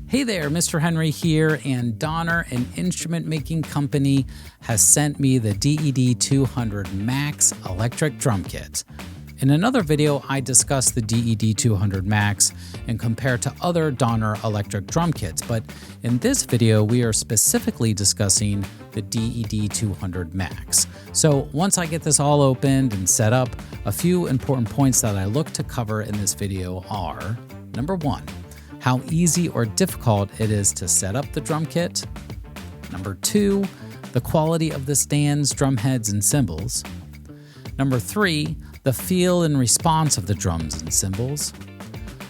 Hey there, Mr. Henry here, and Donner, an instrument making company, has sent me the DED200 MAX electric drum kit. In another video, I discussed the DED200 MAX and compared to other Donner electric drum kits, but in this video, we are specifically discussing the DED200 MAX. So once I get this all opened and set up, a few important points that I look to cover in this video are, number one, how easy or difficult it is to set up the drum kit. Number two, the quality of the stands, drum heads, and cymbals. Number three, the feel and response of the drums and cymbals.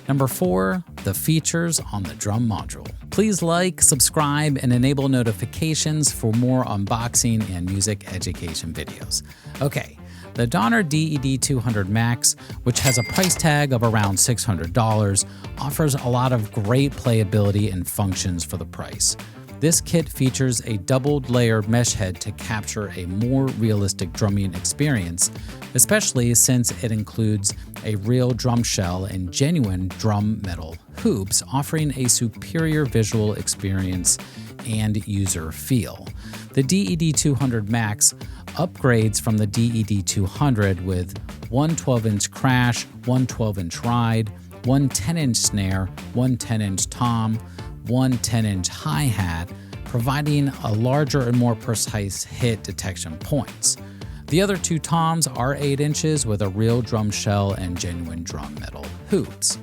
Number four, the features on the drum module. Please like, subscribe, and enable notifications for more unboxing and music education videos. Okay. The Donner DED200 MAX, which has a price tag of around $600, offers a lot of great playability and functions for the price. This kit features a doubled layer mesh head to capture a more realistic drumming experience, especially since it includes a real drum shell and genuine drum metal hoops, offering a superior visual experience and user feel. The DED200 MAX upgrades from the DED200 with one 12-inch crash, one 12-inch ride, one 10-inch snare, one 10-inch tom, one 10-inch hi-hat, providing a larger and more precise hit detection points. The other two toms are 8 inches with a real drum shell and genuine drum metal hoops.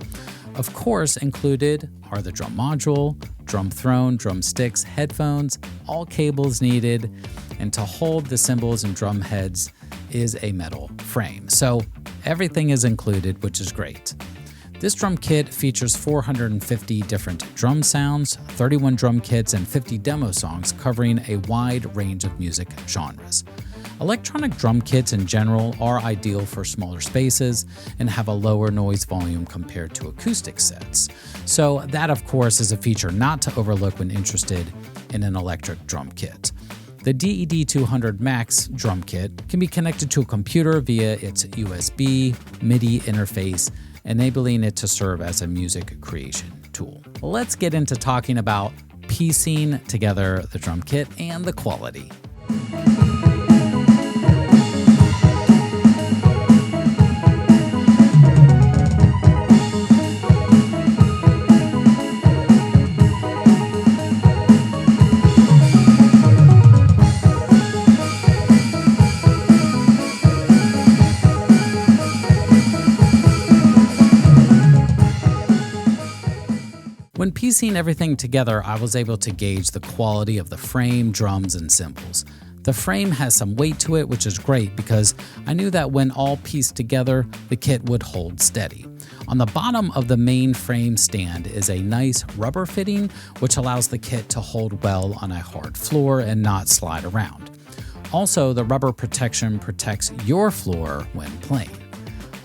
Of course, included are the drum module, drum throne, drum sticks, headphones, all cables needed, and to hold the cymbals and drum heads is a metal frame. So everything is included, which is great. This drum kit features 450 different drum sounds, 31 drum kits, and 50 demo songs covering a wide range of music genres. Electronic drum kits in general are ideal for smaller spaces and have a lower noise volume compared to acoustic sets. So that, of course, is a feature not to overlook when interested in an electric drum kit. The DED200 MAX drum kit can be connected to a computer via its USB MIDI interface, enabling it to serve as a music creation tool. Let's get into talking about piecing together the drum kit and the quality. When piecing everything together, I was able to gauge the quality of the frame, drums, and cymbals. The frame has some weight to it, which is great because I knew that when all pieced together, the kit would hold steady. On the bottom of the main frame stand is a nice rubber fitting, which allows the kit to hold well on a hard floor and not slide around. Also, the rubber protection protects your floor when playing.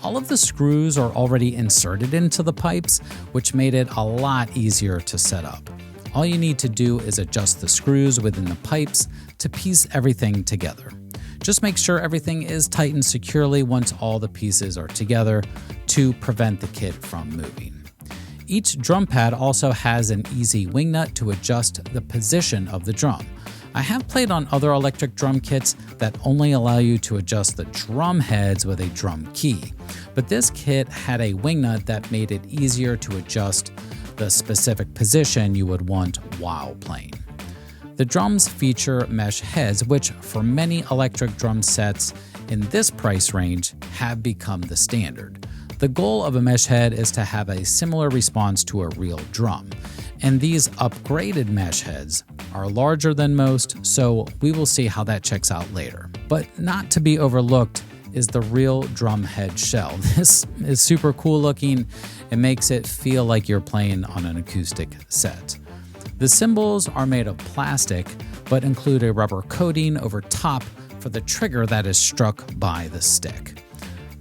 All of the screws are already inserted into the pipes, which made it a lot easier to set up. All you need to do is adjust the screws within the pipes to piece everything together. Just make sure everything is tightened securely once all the pieces are together to prevent the kit from moving. Each drum pad also has an easy wing nut to adjust the position of the drum. I have played on other electric drum kits that only allow you to adjust the drum heads with a drum key, but this kit had a wing nut that made it easier to adjust the specific position you would want while playing. The drums feature mesh heads, which for many electric drum sets in this price range have become the standard. The goal of a mesh head is to have a similar response to a real drum, and these upgraded mesh heads are larger than most, so we will see how that checks out later. But not to be overlooked is the real drum head shell. This is super cool looking and makes it feel like you're playing on an acoustic set. The cymbals are made of plastic, but include a rubber coating over top for the trigger that is struck by the stick.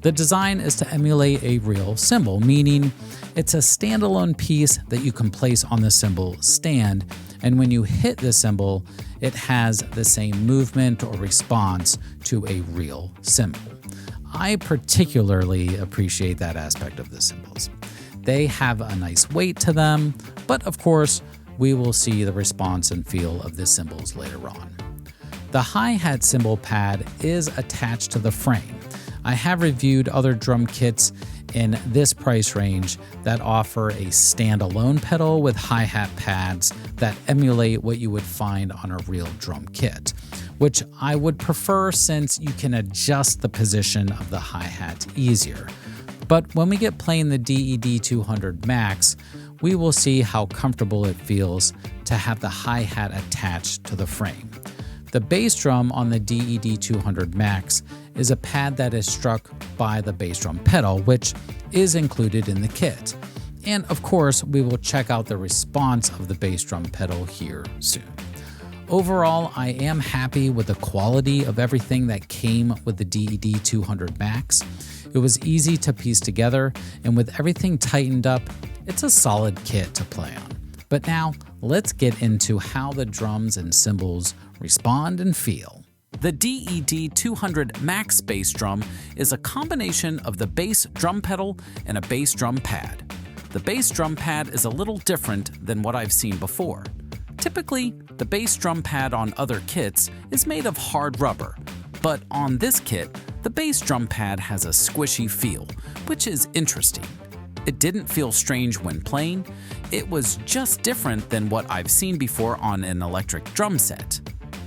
The design is to emulate a real cymbal, meaning it's a standalone piece that you can place on the cymbal stand, and when you hit the cymbal, it has the same movement or response to a real cymbal. I particularly appreciate that aspect of the cymbals. They have a nice weight to them, but of course, we will see the response and feel of the cymbals later on. The hi-hat cymbal pad is attached to the frame. I have reviewed other drum kits in this price range that offer a standalone pedal with hi-hat pads that emulate what you would find on a real drum kit, which I would prefer since you can adjust the position of the hi-hat easier. But when we get playing the DED200 MAX, we will see how comfortable it feels to have the hi-hat attached to the frame. The bass drum on the DED200 MAX is a pad that is struck by the bass drum pedal, which is included in the kit. And of course, we will check out the response of the bass drum pedal here soon. Overall, I am happy with the quality of everything that came with the DED200 MAX. It was easy to piece together, and with everything tightened up, it's a solid kit to play on. But now, let's get into how the drums and cymbals respond and feel. The DED200 MAX bass drum is a combination of the bass drum pedal and a bass drum pad. The bass drum pad is a little different than what I've seen before. Typically, the bass drum pad on other kits is made of hard rubber, but on this kit, the bass drum pad has a squishy feel, which is interesting. It didn't feel strange when playing. It was just different than what I've seen before on an electric drum set.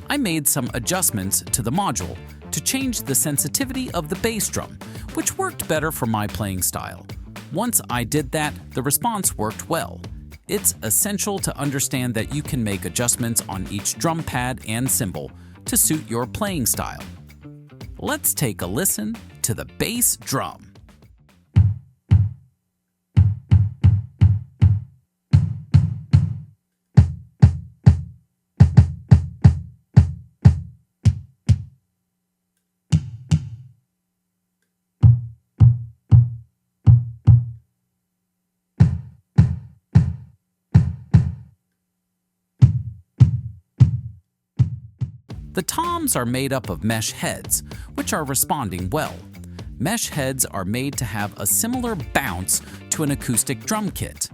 I made some adjustments to the module to change the sensitivity of the bass drum, which worked better for my playing style. Once I did that, the response worked well. It's essential to understand that you can make adjustments on each drum pad and cymbal to suit your playing style. Let's take a listen to the bass drum. The toms are made up of mesh heads, which are responding well. Mesh heads are made to have a similar bounce to an acoustic drum kit.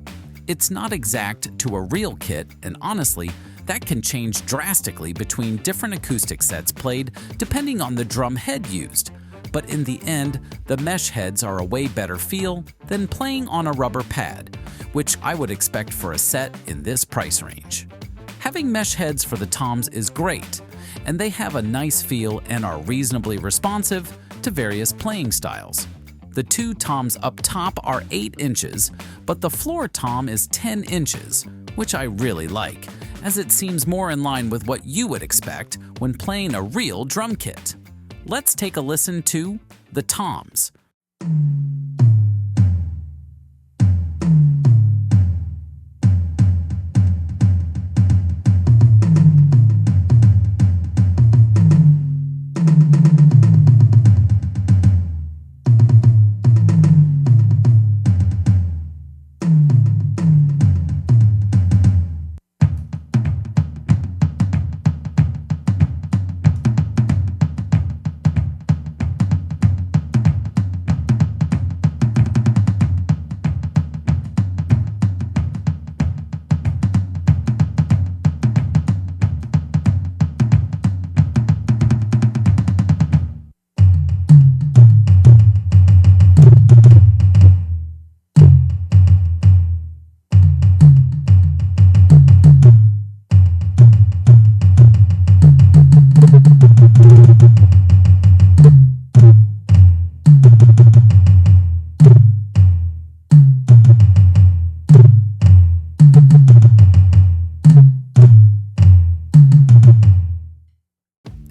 It's not exact to a real kit, and honestly, that can change drastically between different acoustic sets played depending on the drum head used. But in the end, the mesh heads are a way better feel than playing on a rubber pad, which I would expect for a set in this price range. Having mesh heads for the toms is great, and they have a nice feel and are reasonably responsive to various playing styles. The two toms up top are 8 inches, but the floor tom is 10 inches, which I really like, as it seems more in line with what you would expect when playing a real drum kit. Let's take a listen to the toms.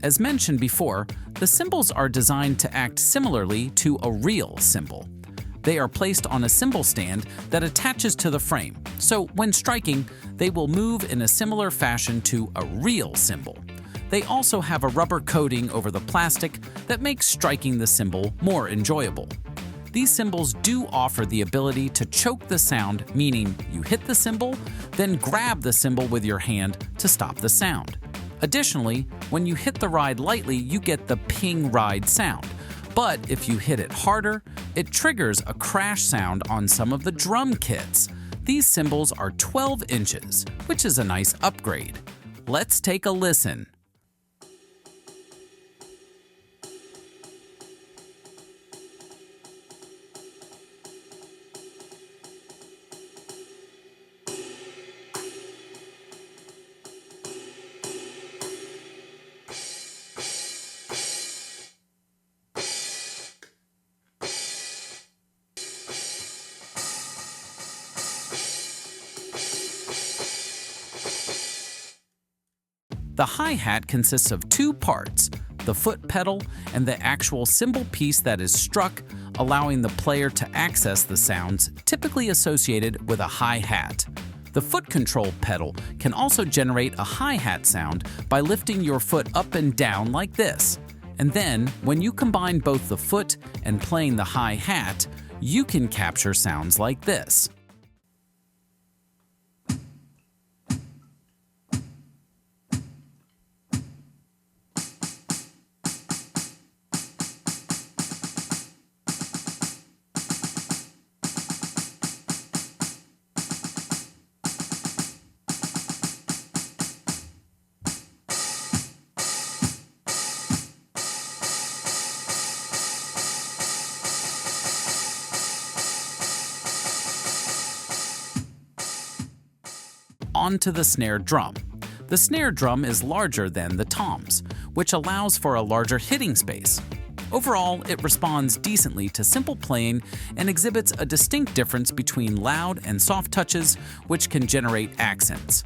As mentioned before, the cymbals are designed to act similarly to a real cymbal. They are placed on a cymbal stand that attaches to the frame, so when striking, they will move in a similar fashion to a real cymbal. They also have a rubber coating over the plastic that makes striking the cymbal more enjoyable. These cymbals do offer the ability to choke the sound, meaning you hit the cymbal, then grab the cymbal with your hand to stop the sound. Additionally, when you hit the ride lightly, you get the ping ride sound. But if you hit it harder, it triggers a crash sound on some of the drum kits. These cymbals are 12 inches, which is a nice upgrade. Let's take a listen. The hi-hat consists of two parts, the foot pedal and the actual cymbal piece that is struck, allowing the player to access the sounds typically associated with a hi-hat. The foot control pedal can also generate a hi-hat sound by lifting your foot up and down like this. And then, when you combine both the foot and playing the hi-hat, you can capture sounds like this. Onto the snare drum. The snare drum is larger than the toms, which allows for a larger hitting space. Overall, it responds decently to simple playing and exhibits a distinct difference between loud and soft touches, which can generate accents.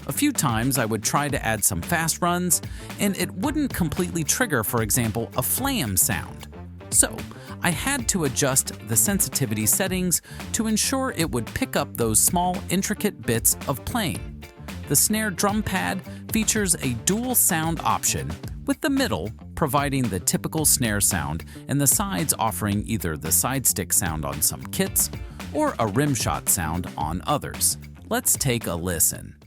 A few times I would try to add some fast runs, and it wouldn't completely trigger, for example, a flam sound. So, I had to adjust the sensitivity settings to ensure it would pick up those small, intricate bits of playing. The snare drum pad features a dual sound option, with the middle providing the typical snare sound and the sides offering either the side stick sound on some kits or a rim shot sound on others. Let's take a listen.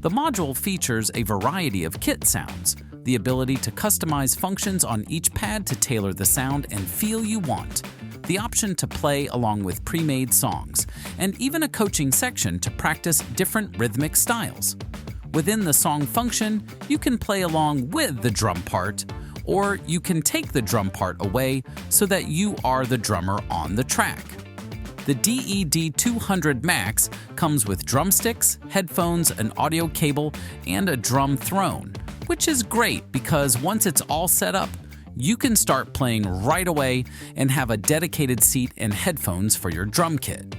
The module features a variety of kit sounds, the ability to customize functions on each pad to tailor the sound and feel you want, the option to play along with pre-made songs, and even a coaching section to practice different rhythmic styles. Within the song function, you can play along with the drum part, or you can take the drum part away so that you are the drummer on the track. The DED200 MAX comes with drumsticks, headphones, an audio cable, and a drum throne, which is great because once it's all set up, you can start playing right away and have a dedicated seat and headphones for your drum kit.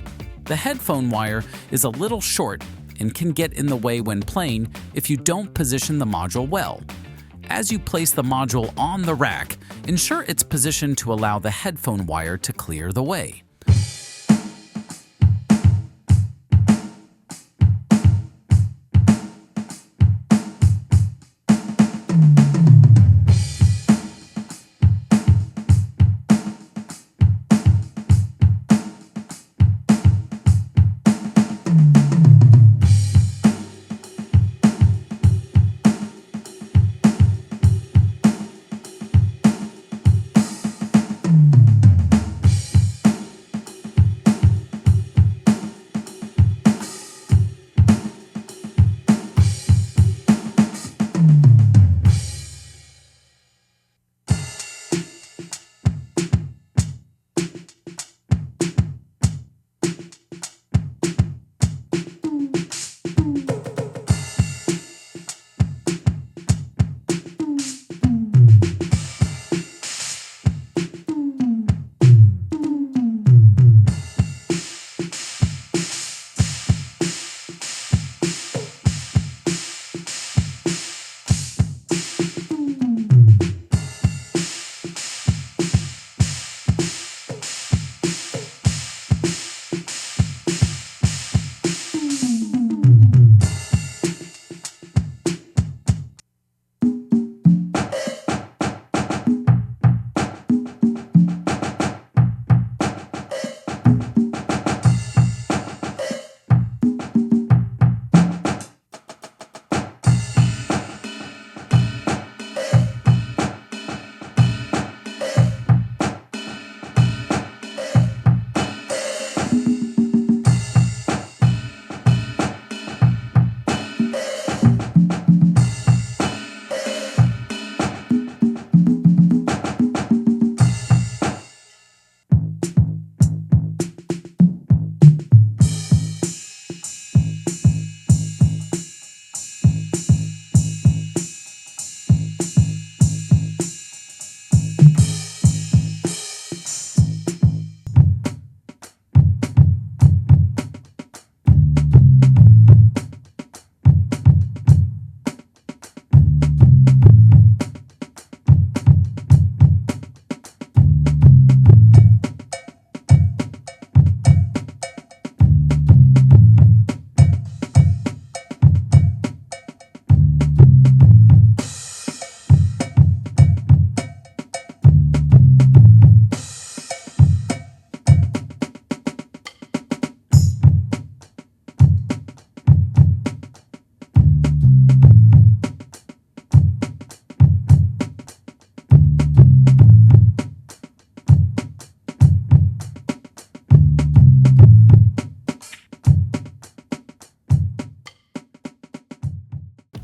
The headphone wire is a little short and can get in the way when playing if you don't position the module well. As you place the module on the rack, ensure it's positioned to allow the headphone wire to clear the way.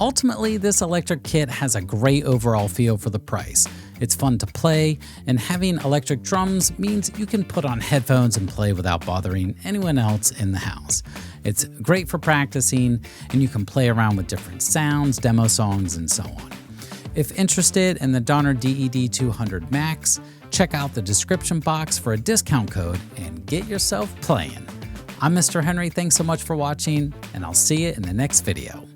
Ultimately, this electric kit has a great overall feel for the price. It's fun to play, and having electric drums means you can put on headphones and play without bothering anyone else in the house. It's great for practicing, and you can play around with different sounds, demo songs, and so on. If interested in the Donner DED200 MAX, check out the description box for a discount code and get yourself playing. I'm Mr. Henry, thanks so much for watching, and I'll see you in the next video.